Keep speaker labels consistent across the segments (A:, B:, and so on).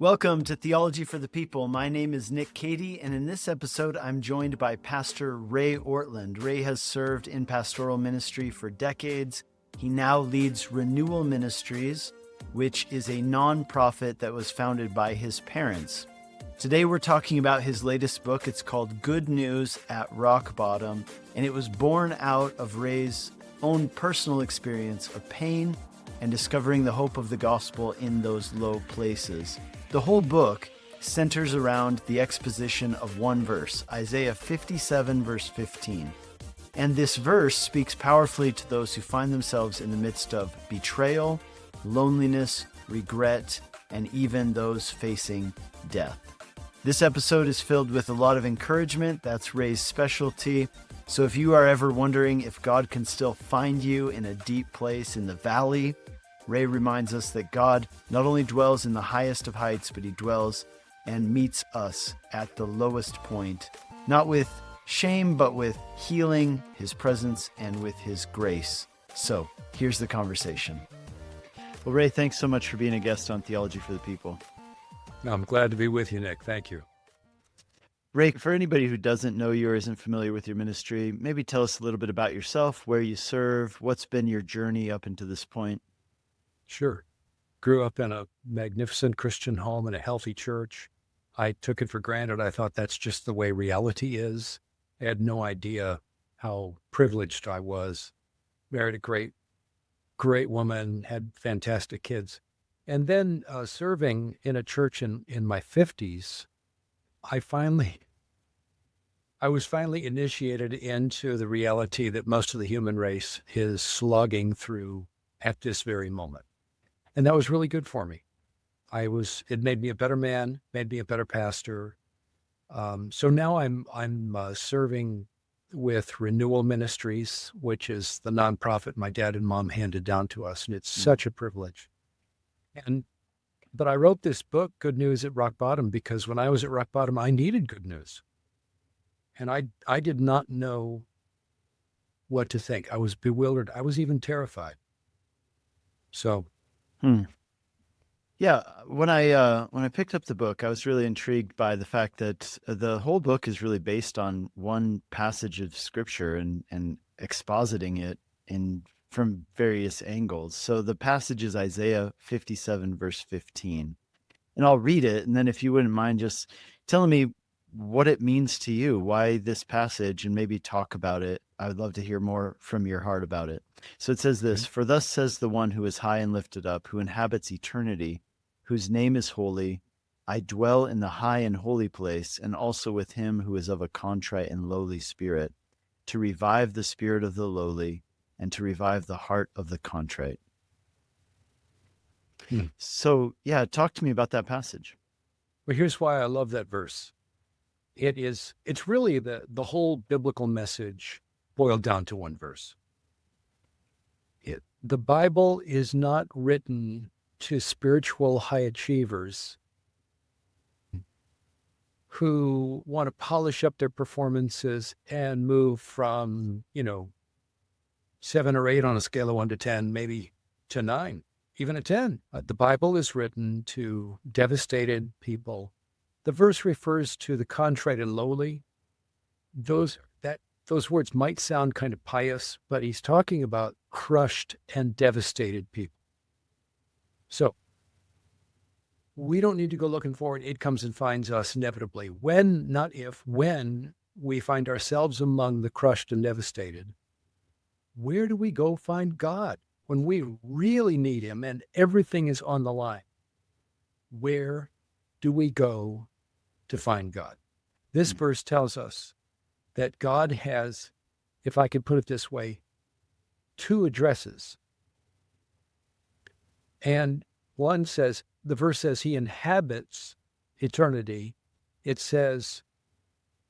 A: Welcome to Theology for the People. My name is Nick Cady, and in this episode, I'm joined by Pastor Ray Ortlund. Ray has served in pastoral ministry for decades. He now leads Renewal Ministries, which is a nonprofit that was founded by his parents. Today, we're talking about his latest book. It's called Good News at Rock Bottom, and it was born out of Ray's own personal experience of pain and discovering the hope of the gospel in those low places. The whole book centers around the exposition of one verse, Isaiah 57, verse 15. And this verse speaks powerfully to those who find themselves in the midst of betrayal, loneliness, regret, and even those facing death. This episode is filled with a lot of encouragement. That's Ray's specialty. So if you are ever wondering if God can still find you in a deep place in the valley, Ray reminds us that God not only dwells in the highest of heights, but he dwells and meets us at the lowest point, not with shame, but with healing, his presence, and with his grace. So here's the conversation. Well, Ray, thanks so much for being a guest on Theology for the People.
B: I'm glad to be with you, Nick. Thank you.
A: Ray, for anybody who doesn't know you or isn't familiar with your ministry, maybe tell us a little bit about yourself, where you serve, what's been your journey up until this point.
B: Sure. Grew up in a magnificent Christian home in a healthy church. I took it for granted. I thought that's just the way reality is. I had no idea how privileged I was. Married a great woman, had fantastic kids. And then serving in a church in my 50s, I was finally initiated into the reality that most of the human race is slogging through at this very moment. And that was really good for me. It made me a better man, made me a better pastor. So now I'm serving with Renewal Ministries, which is the nonprofit my dad and mom handed down to us. And it's such a privilege. But I wrote this book, Good News at Rock Bottom, because when I was at rock bottom, I needed good news. And I did not know what to think. I was bewildered. I was even terrified. So.
A: Yeah, when I picked up the book, I was really intrigued by the fact that the whole book is really based on one passage of scripture and expositing it from various angles. So the passage is Isaiah 57, verse 15. And I'll read it, and then if you wouldn't mind just telling me what it means to you, why this passage, and maybe talk about it. I would love to hear more from your heart about it. So it says this, For thus says the one who is high and lifted up, who inhabits eternity, whose name is holy. I dwell in the high and holy place, and also with him who is of a contrite and lowly spirit, to revive the spirit of the lowly, and to revive the heart of the contrite. So, yeah, talk to me about that passage.
B: Well, here's why I love that verse. It's really the whole biblical message boiled down to one verse. The Bible is not written to spiritual high achievers who want to polish up their performances and move from, 7 or 8 on a scale of 1 to 10, maybe to 9, even a 10. The Bible is written to devastated people. The verse refers to the contrite and lowly. Those words might sound kind of pious, but he's talking about crushed and devastated people. So we don't need to go looking for it. It comes and finds us inevitably. When, not if, when we find ourselves among the crushed and devastated, where do we go find God when we really need him and everything is on the line? Where do we go to find God? This verse tells us that God has, if I could put it this way, 2 addresses. And one says, the verse says he inhabits eternity. It says,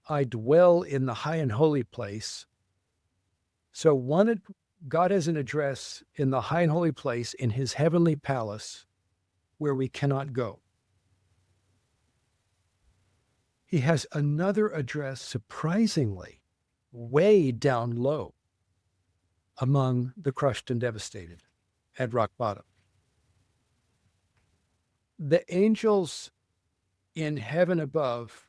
B: I dwell in the high and holy place. So God has an address in the high and holy place in his heavenly palace where we cannot go. He has another address, surprisingly, way down low among the crushed and devastated at rock bottom. The angels in heaven above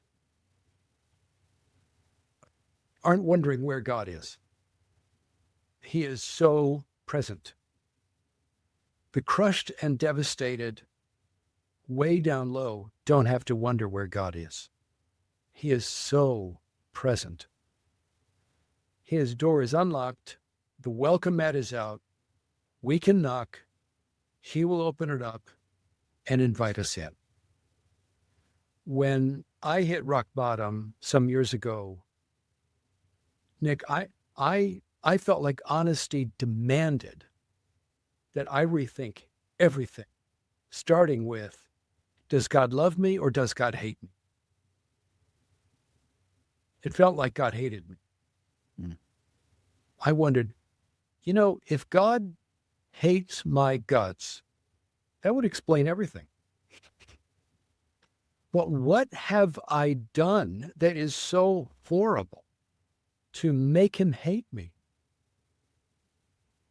B: aren't wondering where God is. He is so present. The crushed and devastated way down low don't have to wonder where God is. He is so present. His door is unlocked. The welcome mat is out. We can knock. He will open it up and invite us in. When I hit rock bottom some years ago, Nick, I felt like honesty demanded that I rethink everything, starting with, does God love me or does God hate me? It felt like God hated me.
A: Mm.
B: I wondered, if God hates my guts, that would explain everything. But what have I done that is so horrible to make him hate me?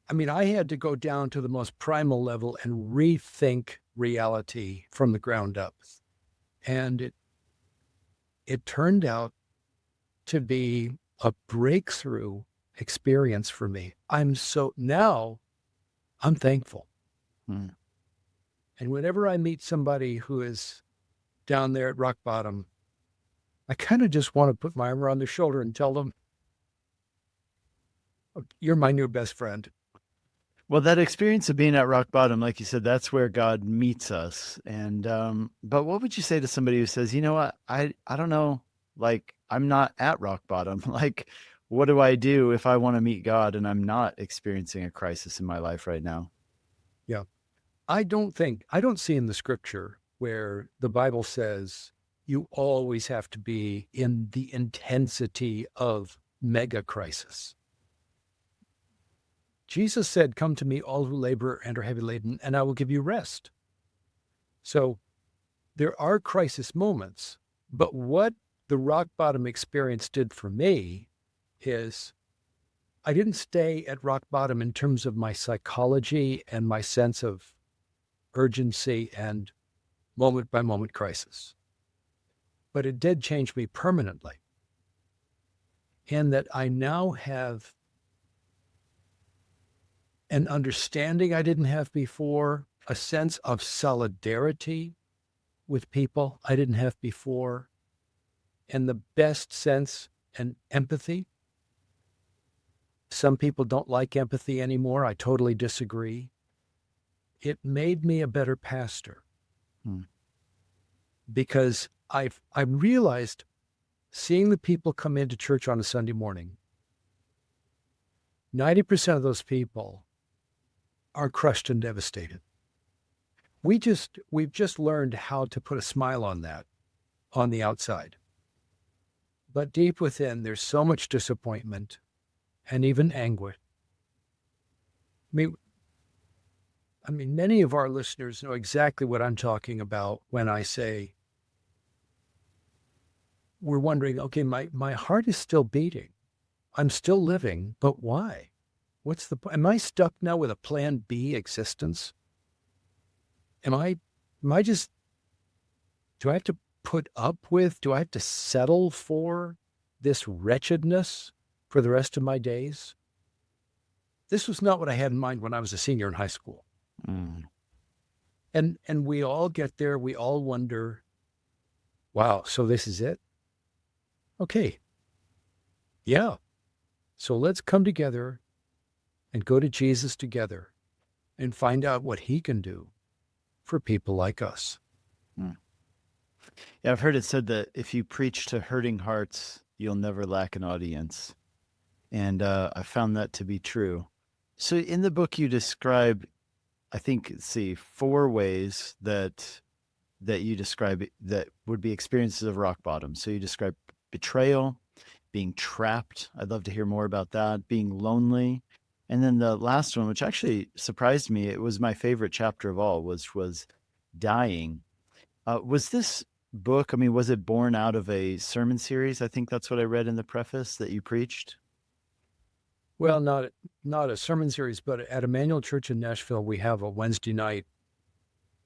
B: I mean, I had to go down to the most primal level and rethink reality from the ground up. And it turned out to be a breakthrough experience for me. Now I'm thankful.
A: Hmm.
B: And whenever I meet somebody who is down there at rock bottom, I kind of just want to put my arm around their shoulder and tell them, you're my new best friend.
A: Well, that experience of being at rock bottom, like you said, that's where God meets us. And but what would you say to somebody who says, you know what, I don't know, like I'm not at rock bottom. Like, what do I do if I want to meet God and I'm not experiencing a crisis in my life right now?
B: Yeah. I don't see in the scripture where the Bible says you always have to be in the intensity of mega crisis. Jesus said, come to me, all who labor and are heavy laden, and I will give you rest. So there are crisis moments, but what the rock bottom experience did for me is I didn't stay at rock bottom in terms of my psychology and my sense of urgency and moment by moment crisis. But it did change me permanently in that I now have an understanding I didn't have before, a sense of solidarity with people I didn't have before, and the best sense and empathy. Some people don't like empathy anymore. I totally disagree. It made me a better pastor because I realized seeing the people come into church on a Sunday morning, 90% of those people are crushed and devastated. We've just learned how to put a smile on that on the outside. But deep within, there's so much disappointment and even anguish. I mean, many of our listeners know exactly what I'm talking about when I say, we're wondering, okay, my heart is still beating. I'm still living, but why? What's the point? Am I stuck now with a plan B existence? Do I have to put up with, do I have to settle for this wretchedness for the rest of my days? This was not what I had in mind when I was a senior in high school.
A: Mm.
B: And we all get there. We all wonder, wow, so this is it? Okay. Yeah. So let's come together and go to Jesus together and find out what he can do for people like us.
A: Mm. Yeah, I've heard it said that if you preach to hurting hearts, you'll never lack an audience. And I found that to be true. So in the book, you describe, I think, 4 ways that you describe that would be experiences of rock bottom. So you describe betrayal, being trapped. I'd love to hear more about that, being lonely. And then the last one, which actually surprised me, it was my favorite chapter of all, was dying. Was this book, I mean, was it born out of a sermon series? I think that's what I read in the preface that you preached.
B: Well, not a sermon series, but at Emmanuel Church in Nashville, we have a Wednesday night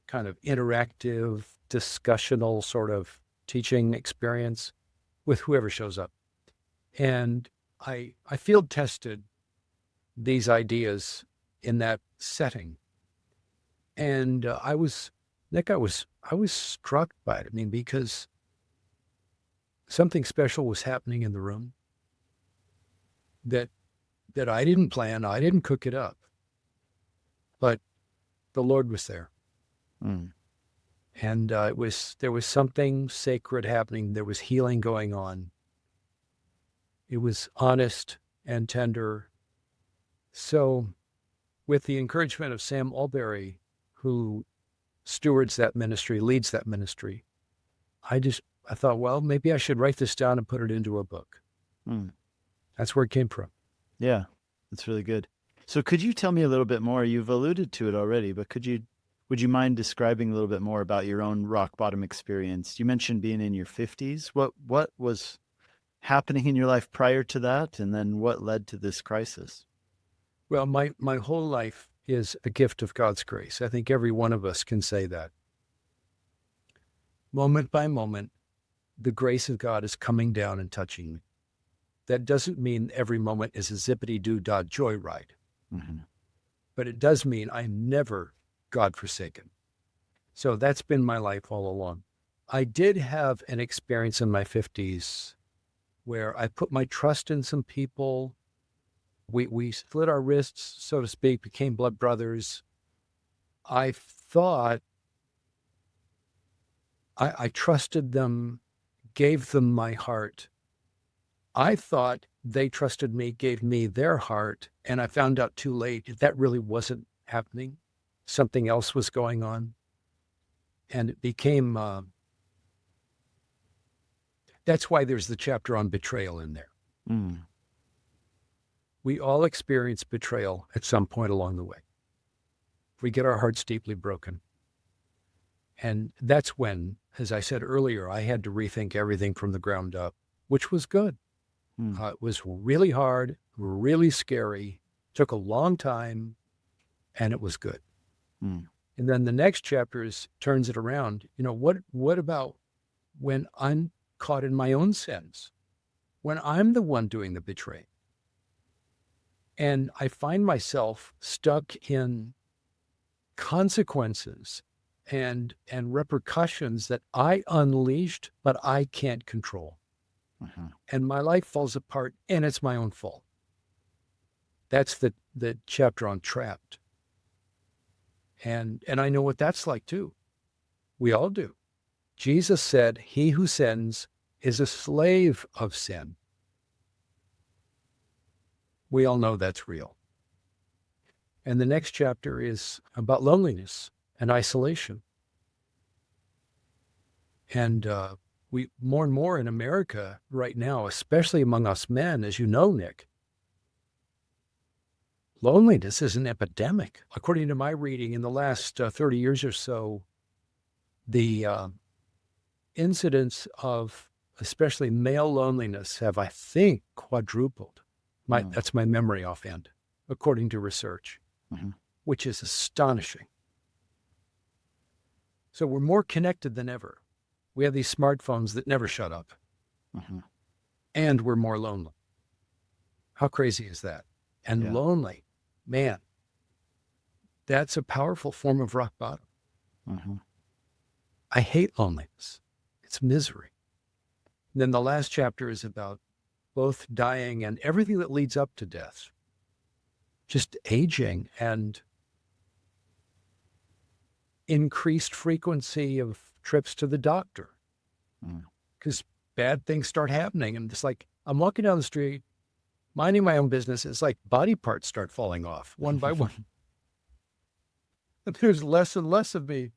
B: kind of interactive, discussional sort of teaching experience with whoever shows up. And I field tested these ideas in that setting. And I was struck by it. I mean, because something special was happening in the room that I didn't plan. I didn't cook it up, but the Lord was there.
A: Mm.
B: And there was something sacred happening. There was healing going on. It was honest and tender. So with the encouragement of Sam Alberry, who stewards that ministry, leads that ministry, I thought, well, maybe I should write this down and put it into a book.
A: Mm.
B: That's where it came from.
A: Yeah, that's really good. So could you tell me a little bit more? You've alluded to it already, but would you mind describing a little bit more about your own rock bottom experience? You mentioned being in your 50s. What was happening in your life prior to that? And then what led to this crisis?
B: Well, my whole life is a gift of God's grace. I think every one of us can say that. Moment by moment, the grace of God is coming down and touching me. That doesn't mean every moment is a zippity-doo-dah joyride.
A: Mm-hmm.
B: But it does mean I'm never God-forsaken. So that's been my life all along. I did have an experience in my 50s where I put my trust in some people. We split our wrists, so to speak, became blood brothers. I thought I trusted them, gave them my heart. I thought they trusted me, gave me their heart, and I found out too late that really wasn't happening. Something else was going on. And it became, that's why there's the chapter on betrayal in there.
A: Mm.
B: We all experience betrayal at some point along the way. We get our hearts deeply broken. And that's when, as I said earlier, I had to rethink everything from the ground up, which was good.
A: Mm.
B: It was really hard, really scary, took a long time, and it was good.
A: Mm.
B: And then the next chapter turns it around. You know, what about when I'm caught in my own sins, when I'm the one doing the betraying? And I find myself stuck in consequences and repercussions that I unleashed, but I can't control.
A: Uh-huh.
B: And my life falls apart, and it's my own fault. That's the chapter on trapped. And I know what that's like too. We all do. Jesus said, he who sins is a slave of sin. We all know that's real. And the next chapter is about loneliness and isolation. And we more and more in America right now, especially among us men, as you know, Nick, loneliness is an epidemic. According to my reading, in the last 30 years or so, the incidence of especially male loneliness have, I think, quadrupled. That's my memory offhand, according to research, which is astonishing. So we're more connected than ever. We have these smartphones that never shut up. And we're more lonely. How crazy is that? And lonely, man, that's a powerful form of rock bottom. I hate loneliness. It's misery. And then the last chapter is about both dying and everything that leads up to death. Just aging and increased frequency of trips to the doctor. Because bad things start happening. And it's like, I'm walking down the street, minding my own business. It's like body parts start falling off one by one. And there's less and less of me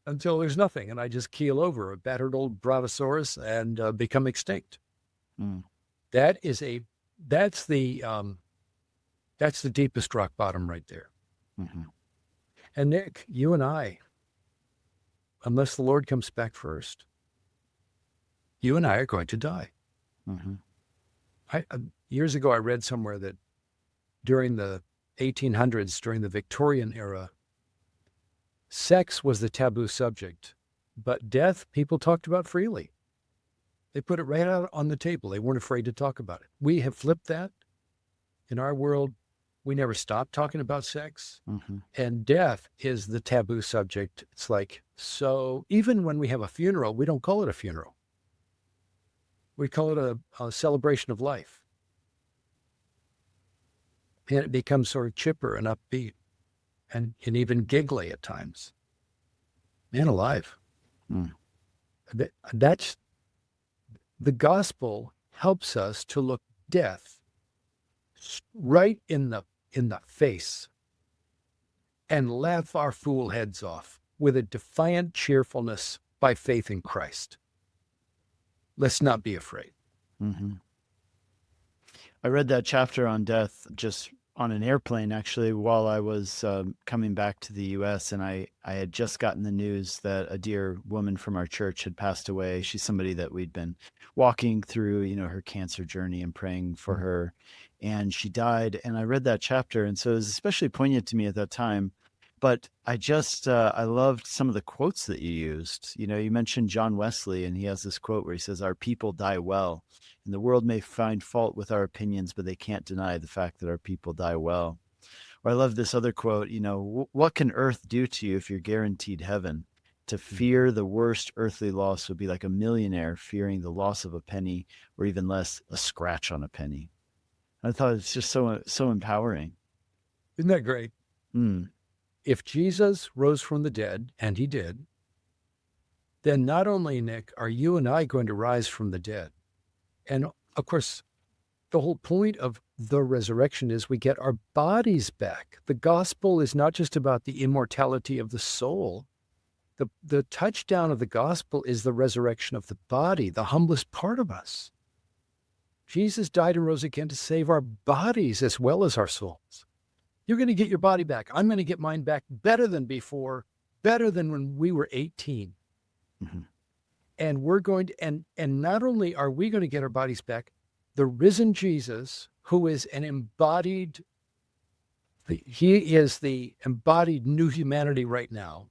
B: until there's nothing. And I just keel over, a battered old brontosaurus, and become extinct. That's the deepest rock bottom right there. And Nick, you and I, unless the Lord comes back first, you and I are going to die. Years ago, I read somewhere that during the 1800s, during the Victorian era, Sex was the taboo subject, but death, people talked about freely. They put it right out on the table. They weren't afraid to talk about it. We have flipped that. In our world, we never stop talking about sex.
A: Mm-hmm.
B: And death is the taboo subject. It's like, so even when we have a funeral, we don't call it a funeral. We call it a celebration of life. And it becomes sort of chipper and upbeat and even giggly at times. Man alive.
A: Mm.
B: That's the gospel helps us to look death right in the face and laugh our fool heads off with a defiant cheerfulness by faith in Christ. Let's not be afraid.
A: Mm-hmm. I read that chapter on death just on an airplane, actually, while I was coming back to the U.S. And I had just gotten the news that a dear woman from our church had passed away. She's somebody that we'd been walking through, her cancer journey and praying for her. And she died. And I read that chapter. And so it was especially poignant to me at that time. But I just, I loved some of the quotes that you used. You mentioned John Wesley, and he has this quote where he says, "Our people die well. And the world may find fault with our opinions, but they can't deny the fact that our people die well." Or I love this other quote, what can earth do to you if you're guaranteed heaven? To fear the worst earthly loss would be like a millionaire fearing the loss of a penny, or even less, a scratch on a penny. I thought it's just so empowering.
B: Isn't that great?
A: Mm.
B: If Jesus rose from the dead, and he did, then not only, Nick, are you and I going to rise from the dead. And of course, the whole point of the resurrection is we get our bodies back. The gospel is not just about the immortality of the soul. The touchdown of the gospel is the resurrection of the body, the humblest part of us. Jesus died and rose again to save our bodies as well as our souls. You're going to get your body back. I'm going to get mine back better than before, better than when we were 18.
A: Mm-hmm.
B: And we're going to, and not only are we going to get our bodies back, the risen Jesus, who is an embodied, he is the embodied new humanity right now.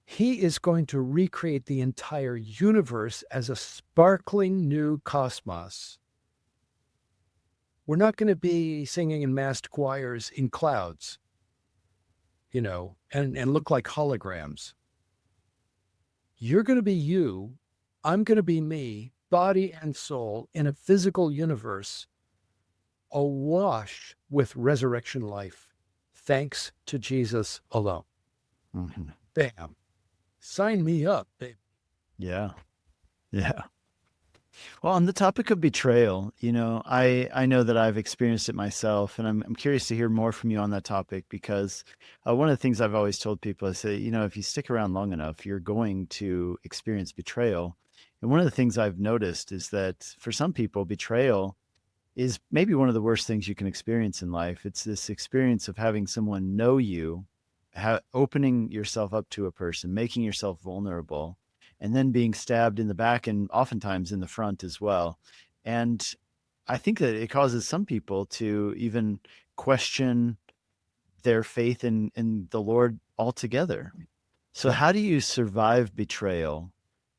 B: He is going to recreate the entire universe as a sparkling new cosmos. We're not going to be singing in massed choirs in clouds, and look like holograms. You're going to be you. I'm going to be me, body and soul, in a physical universe awash with resurrection life, thanks to Jesus alone.
A: Mm-hmm.
B: Bam. Sign me up, babe.
A: Yeah. Well, on the topic of betrayal, I know that I've experienced it myself, and I'm curious to hear more from you on that topic, because one of the things I've always told people, I say, if you stick around long enough, you're going to experience betrayal. And one of the things I've noticed is that for some people, betrayal is maybe one of the worst things you can experience in life. It's this experience of having someone know you, opening yourself up to a person, making yourself vulnerable, and then being stabbed in the back and oftentimes in the front as well. And I think that it causes some people to even question their faith in the Lord altogether. So how do you survive betrayal,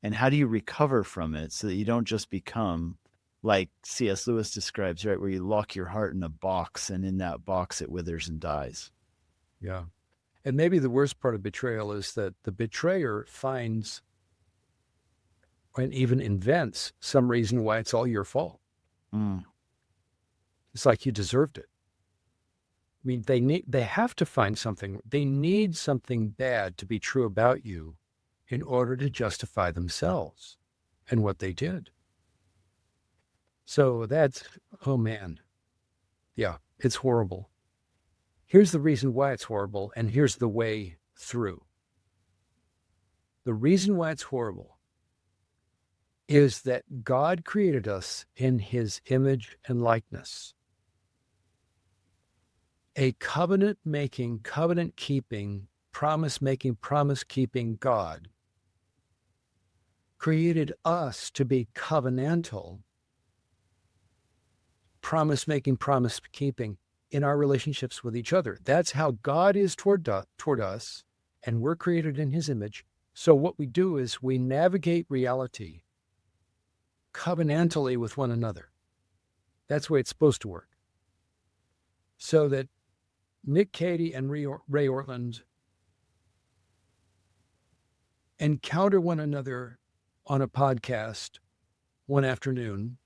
A: and how do you recover from it so that you don't just become like C.S. Lewis describes, right, where you lock your heart in a box, and in that box it withers and dies?
B: Yeah. And maybe the worst part of betrayal is that the betrayer finds and even invents some reason why it's all your fault.
A: Mm.
B: It's like you deserved it. I mean, they have to find something. They need something bad to be true about you in order to justify themselves and what they did. So that's, oh man. Yeah, it's horrible. Here's the reason why it's horrible, and here's the way through. The reason why it's horrible is that God created us in his image and likeness. A covenant-making, covenant-keeping, promise-making, promise-keeping God created us to be covenantal, promise-making, promise-keeping in our relationships with each other. That's how God is toward us, and we're created in his image. So what we do is we navigate reality covenantally with one another. That's the way it's supposed to work. So that Nick Cady and Ray Ortlund encounter one another on a podcast one afternoon.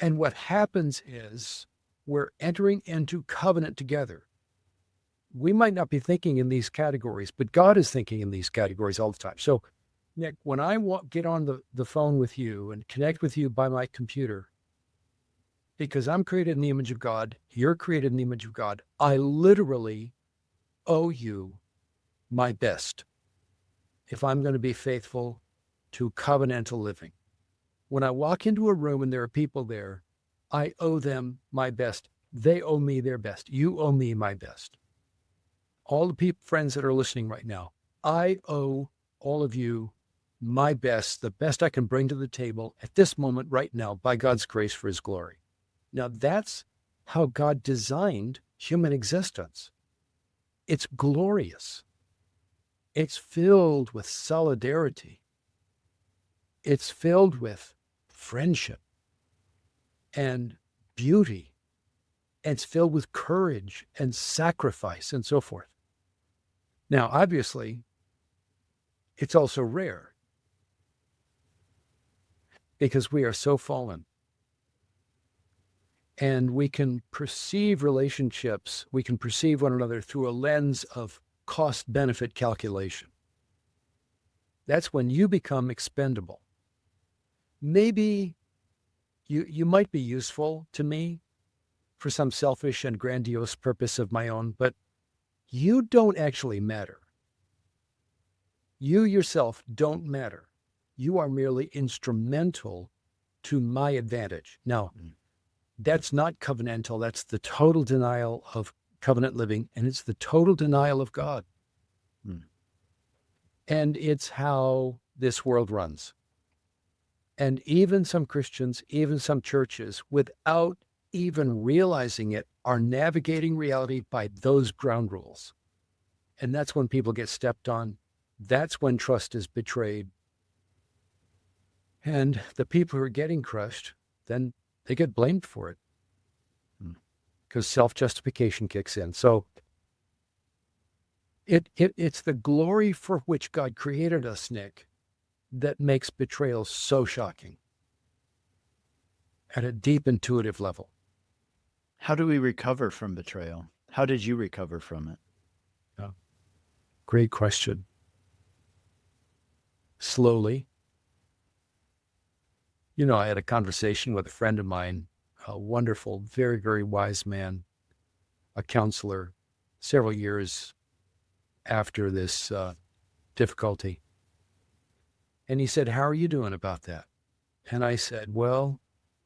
B: And what happens is we're entering into covenant together. We might not be thinking in these categories, but God is thinking in these categories all the time. So, Nick, when I get on the phone with you and connect with you by my computer, because I'm created in the image of God, you're created in the image of God, I literally owe you my best if I'm going to be faithful to covenantal living. When I walk into a room and there are people there, I owe them my best. They owe me their best. You owe me my best. All the friends that are listening right now, I owe all of you my best, the best I can bring to the table at this moment right now by God's grace for his glory. Now that's how God designed human existence. It's glorious. It's filled with solidarity. It's filled with friendship and beauty. And it's filled with courage and sacrifice and so forth. Now, obviously, it's also rare because we are so fallen. And we can perceive relationships, we can perceive one another through a lens of cost-benefit calculation. That's when you become expendable. Maybe you might be useful to me for some selfish and grandiose purpose of my own, but you don't actually matter. You yourself don't matter. You are merely instrumental to my advantage. Now, that's not covenantal. That's the total denial of covenant living, and it's the total denial of God. And it's how this world runs. And even some Christians, even some churches, without even realizing it, are navigating reality by those ground rules. And that's when people get stepped on. That's when trust is betrayed. And the people who are getting crushed, then they get blamed for it because self-justification kicks in. So it's the glory for which God created us, Nick, that makes betrayal so shocking at a deep intuitive level.
A: How do we recover from betrayal? How did you recover from it?
B: Oh, great question. Slowly. You know, I had a conversation with a friend of mine, a wonderful, very, very wise man, a counselor, several years after this difficulty. And he said, "How are you doing about that?" And I said, "Well,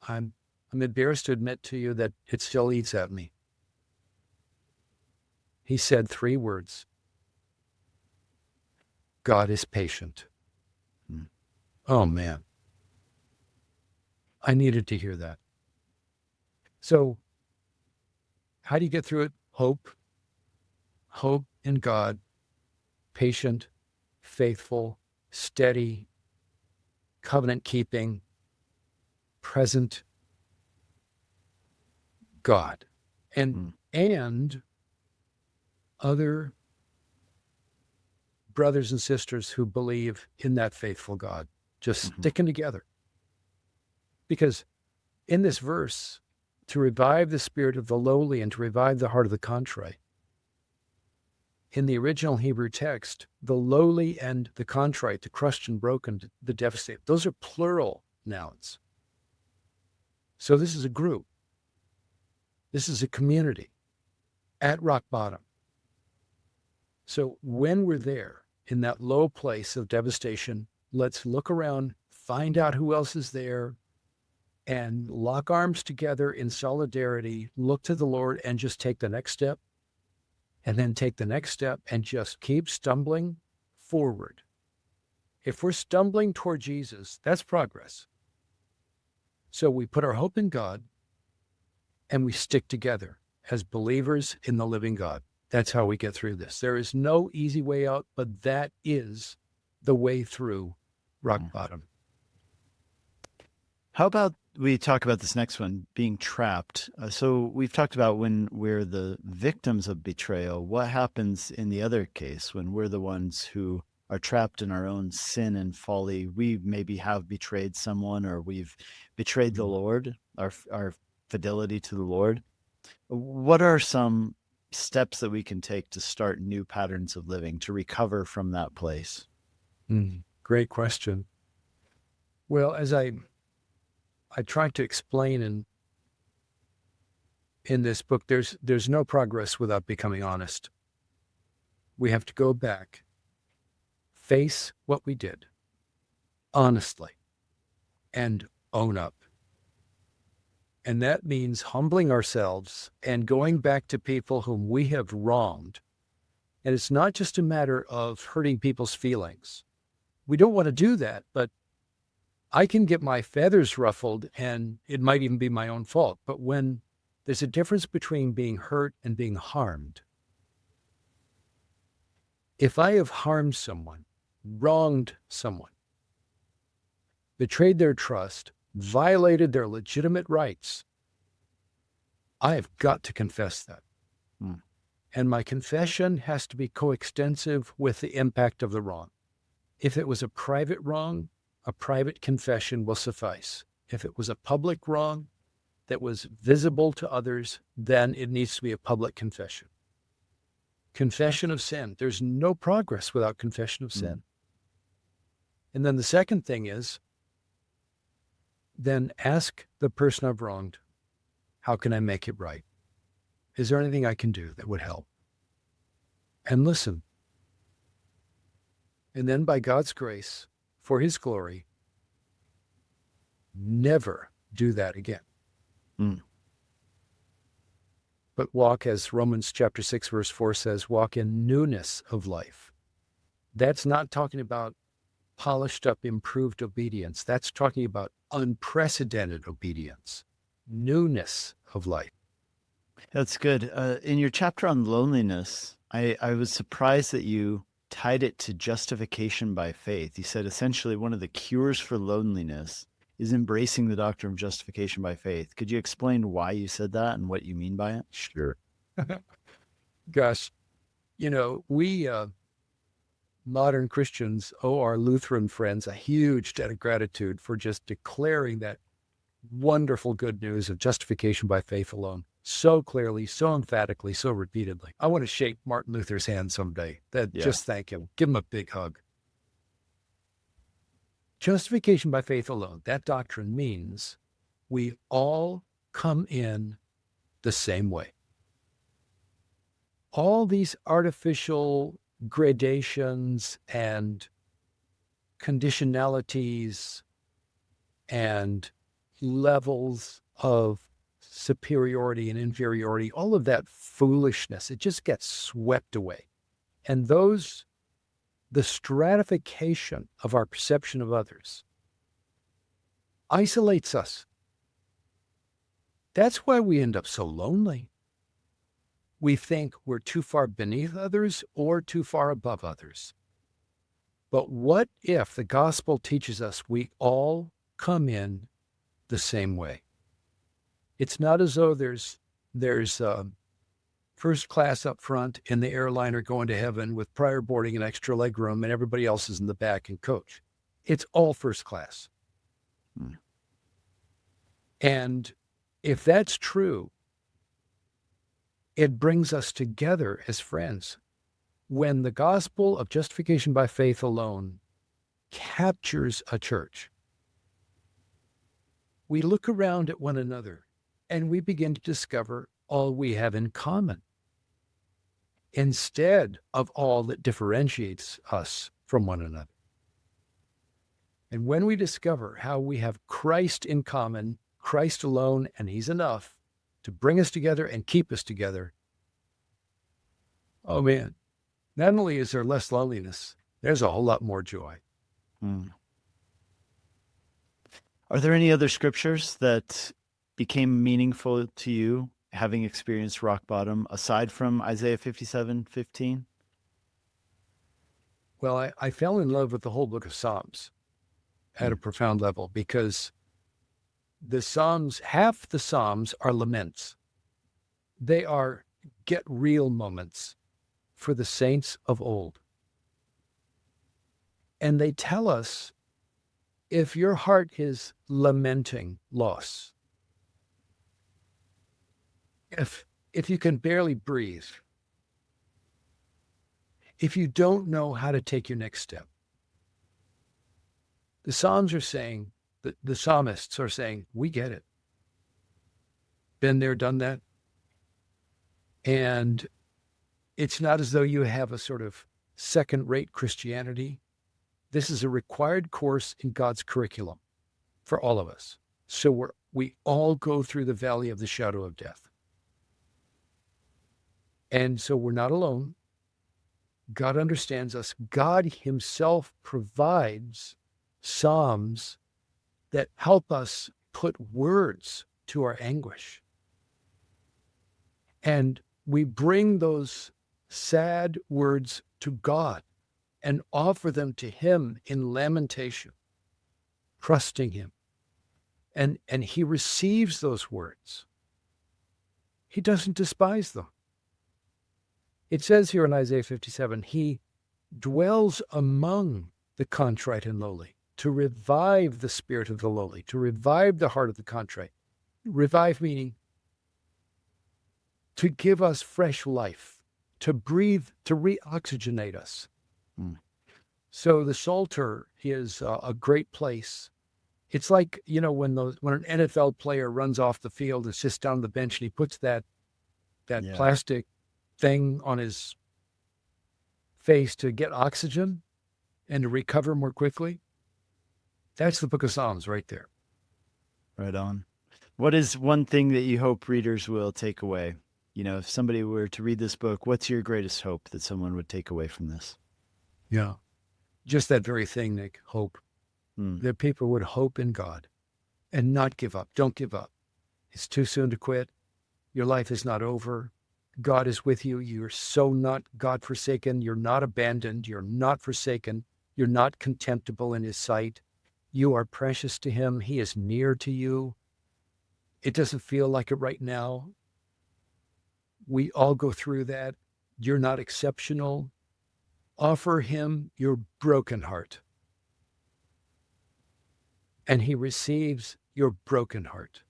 B: I'm embarrassed to admit to you that it still eats at me." He said 3 words: God is patient. Oh, man. I needed to hear that. So how do you get through it? Hope. Hope in God. Patient, faithful, steady, covenant-keeping, present God. And other brothers and sisters who believe in that faithful God, just sticking together. Because in this verse, to revive the spirit of the lowly and to revive the heart of the contrite, in the original Hebrew text, the lowly and the contrite, the crushed and broken, the devastated, those are plural nouns. So this is a group. This is a community at rock bottom. So when we're there in that low place of devastation, let's look around, find out who else is there, and lock arms together in solidarity, look to the Lord and just take the next step, and then take the next step and just keep stumbling forward. If we're stumbling toward Jesus, that's progress. So we put our hope in God, and we stick together as believers in the living God. That's how we get through this. There is no easy way out, but that is the way through rock bottom.
A: How about we talk about this next one, being trapped? So we've talked about when we're the victims of betrayal. What happens in the other case when we're the ones who are trapped in our own sin and folly? We maybe have betrayed someone, or we've betrayed the Lord, our fidelity to the Lord. What are some steps that we can take to start new patterns of living, to recover from that place?
B: Great question. Well, as I tried to explain in this book, there's no progress without becoming honest. We have to go back, face what we did honestly, and own up. And that means humbling ourselves and going back to people whom we have wronged. And it's not just a matter of hurting people's feelings. We don't want to do that, but I can get my feathers ruffled and it might even be my own fault. But when there's a difference between being hurt and being harmed, if I have harmed someone, wronged someone, betrayed their trust, violated their legitimate rights, I have got to confess that. And my confession has to be coextensive with the impact of the wrong. If it was a private wrong, a private confession will suffice. If it was a public wrong that was visible to others, then it needs to be a public confession. Confession of sin. There's no progress without confession of sin. And then the second thing is, then ask the person I've wronged, how can I make it right? Is there anything I can do that would help? And listen. And then by God's grace, for his glory, never do that again. But walk, as Romans chapter 6, verse 4 says, walk in newness of life. That's not talking about polished up, improved obedience. That's talking about unprecedented obedience, newness of life.
A: That's good. In your chapter on loneliness, I was surprised that you tied it to justification by faith. You said essentially one of the cures for loneliness is embracing the doctrine of justification by faith. Could you explain why you said that and what you mean by it?
B: Sure. Gosh, we modern Christians owe our Lutheran friends a huge debt of gratitude for just declaring that wonderful good news of justification by faith alone so clearly, so emphatically, so repeatedly. I want to shake Martin Luther's hand someday. Just thank him. Give him a big hug. Justification by faith alone, that doctrine means we all come in the same way. All these artificial gradations and conditionalities and levels of superiority and inferiority, all of that foolishness, it just gets swept away. And the stratification of our perception of others isolates us. That's why we end up so lonely. We think we're too far beneath others or too far above others. But what if the gospel teaches us we all come in the same way? It's not as though there's first class up front in the airliner going to heaven with prior boarding and extra leg room and everybody else is in the back and coach. It's all first class. And if that's true, it brings us together as friends. When the gospel of justification by faith alone captures a church, we look around at one another and we begin to discover all we have in common, instead of all that differentiates us from one another. And when we discover how we have Christ in common, Christ alone, and he's enough to bring us together and keep us together, oh man, not only is there less loneliness, there's a whole lot more joy.
A: Are there any other scriptures that became meaningful to you, having experienced rock bottom, aside from Isaiah 57:15?
B: Well, I fell in love with the whole book of Psalms at a profound level, because the Psalms, half the Psalms are laments. They are get real moments for the saints of old. And they tell us, if your heart is lamenting loss, if you can barely breathe, if you don't know how to take your next step, the Psalms are saying, the psalmists are saying, we get it. Been there, done that. And it's not as though you have a sort of second-rate Christianity. This is a required course in God's curriculum for all of us. So we all go through the valley of the shadow of death. And so we're not alone. God understands us. God himself provides psalms that help us put words to our anguish. And we bring those sad words to God and offer them to him in lamentation, trusting him. And he receives those words. He doesn't despise them. It says here in Isaiah 57, he dwells among the contrite and lowly, to revive the spirit of the lowly, to revive the heart of the contrite. Revive meaning to give us fresh life, to breathe, to reoxygenate us. So the Psalter is a great place. It's like, when an NFL player runs off the field and sits down on the bench and he puts that plastic thing on his face to get oxygen and to recover more quickly. That's the book of Psalms right there.
A: Right on. What is one thing that you hope readers will take away? If somebody were to read this book, what's your greatest hope that someone would take away from this?
B: Yeah. Just that very thing, Nick, hope. That people would hope in God and not give up. Don't give up. It's too soon to quit. Your life is not over. God is with you. You're so not God-forsaken. You're not abandoned. You're not forsaken. You're not contemptible in his sight. You are precious to him. He is near to you. It doesn't feel like it right now. We all go through that. You're not exceptional. Offer him your broken heart. And he receives your broken heart.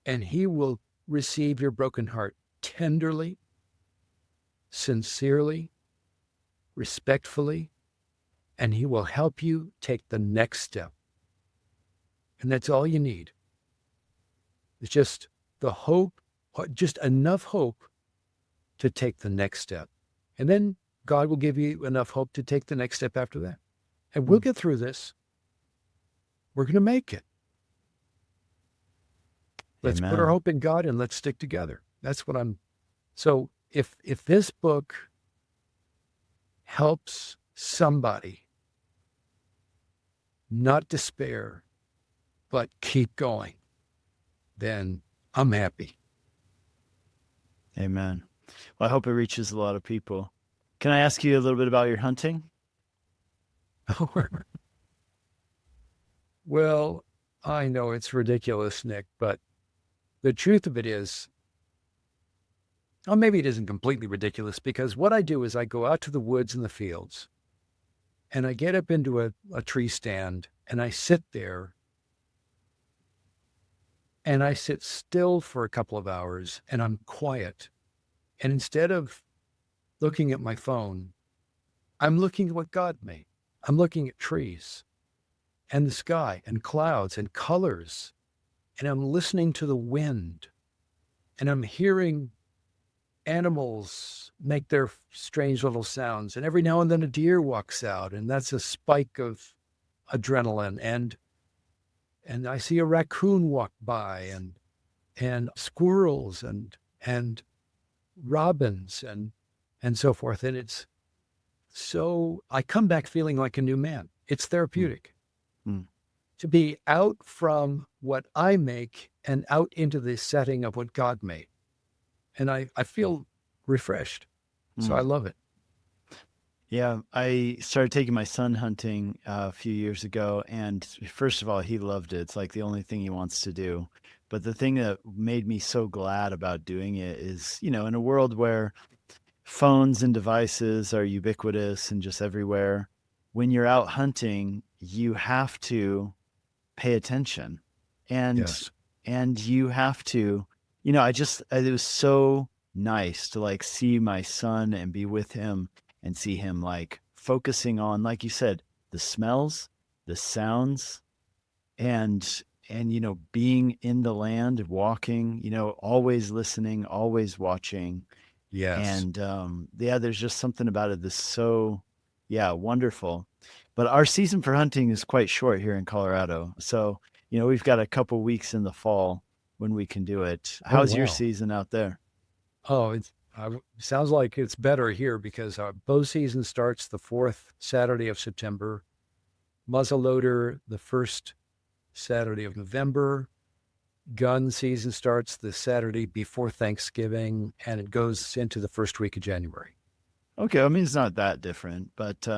B: And he will receive your broken heart tenderly, sincerely, respectfully, and he will help you take the next step. And that's all you need. It's just the hope, just enough hope to take the next step. And then God will give you enough hope to take the next step after that. And we'll get through this. We're going to make it. Let's put our hope in God and let's stick together. That's what so if this book helps somebody not despair, but keep going, then I'm happy.
A: Amen. Well, I hope it reaches a lot of people. Can I ask you a little bit about your hunting?
B: Well, I know it's ridiculous, Nick, but the truth of it is, well, maybe it isn't completely ridiculous, because what I do is I go out to the woods and the fields and I get up into a tree stand and I sit there and I sit still for a couple of hours and I'm quiet. And instead of looking at my phone, I'm looking at what God made. I'm looking at trees and the sky and clouds and colors. And I'm listening to the wind and I'm hearing animals make their strange little sounds. And every now and then a deer walks out, and that's a spike of adrenaline. And I see a raccoon walk by, and squirrels and robins and so forth. And it's so I come back feeling like a new man. It's therapeutic. To be out from what I make and out into the setting of what God made. And I feel refreshed. So I love it.
A: Yeah, I started taking my son hunting a few years ago, and first of all, he loved it. It's like the only thing he wants to do. But the thing that made me so glad about doing it is, in a world where phones and devices are ubiquitous and just everywhere, when you're out hunting, you have to pay attention. And
B: Yes.
A: and you have to, it was so nice to like see my son and be with him and see him like focusing on, like you said, the smells, the sounds, and being in the land, walking, always listening, always watching.
B: Yes.
A: And yeah, there's just something about it that's so, yeah, wonderful. But our season for hunting is quite short here in Colorado. So, we've got a couple weeks in the fall when we can do it.
B: Oh,
A: How's your
B: wow.
A: season out there?
B: Oh, sounds like it's better here because our bow season starts the fourth Saturday of September, muzzleloader the first Saturday of November, gun season starts the Saturday before Thanksgiving, and it goes into the first week of January.
A: Okay, I mean, it's not that different, but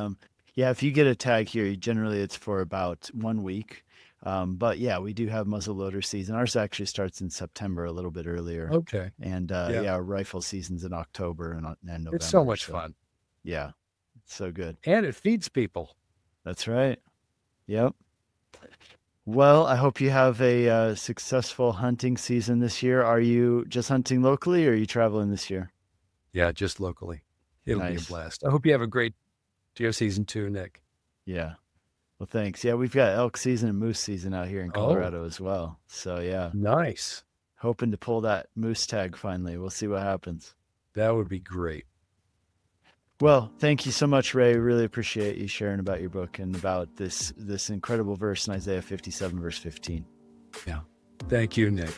A: yeah, if you get a tag here, generally it's for about 1 week. But yeah, we do have muzzleloader season. Ours actually starts in September, a little bit earlier.
B: Okay.
A: And
B: Yeah.
A: yeah, our rifle season's in October and November.
B: It's so much fun.
A: Yeah, it's so good.
B: And it feeds people.
A: That's right. Yep. Well, I hope you have a successful hunting season this year. Are you just hunting locally or are you traveling this year?
B: Yeah, just locally. It'll be a
A: Nice.
B: blast. I hope you have a great deer season too, Nick.
A: Yeah. Well, thanks. Yeah, we've got elk season and moose season out here in Colorado as well. So yeah,
B: Nice.
A: hoping to pull that moose tag finally. We'll see what happens.
B: That would be great.
A: Well, thank you so much, Ray. Really appreciate you sharing about your book and about this incredible verse in Isaiah 57, verse 15.
B: Yeah. Thank you, Nick.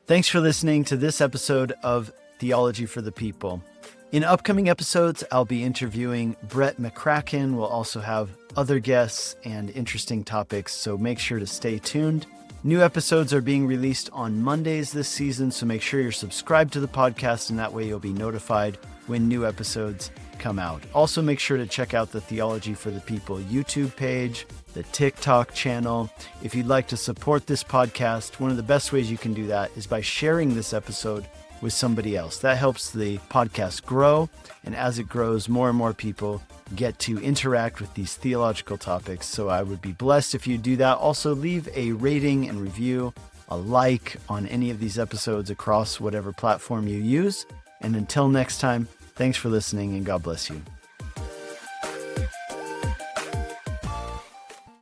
A: Thanks for listening to this episode of Theology for the People. In upcoming episodes, I'll be interviewing Brett McCracken. We'll also have other guests and interesting topics, so make sure to stay tuned. New episodes are being released on Mondays this season, so make sure you're subscribed to the podcast, and that way you'll be notified when new episodes come out. Also, make sure to check out the Theology for the People YouTube page, the TikTok channel. If you'd like to support this podcast, one of the best ways you can do that is by sharing this episode with somebody else. That helps the podcast grow, and as it grows, more and more people get to interact with these theological topics. So I would be blessed if you do that. Also, leave a rating and review, a like on any of these episodes across whatever platform you use. And until next time, thanks for listening and God bless you.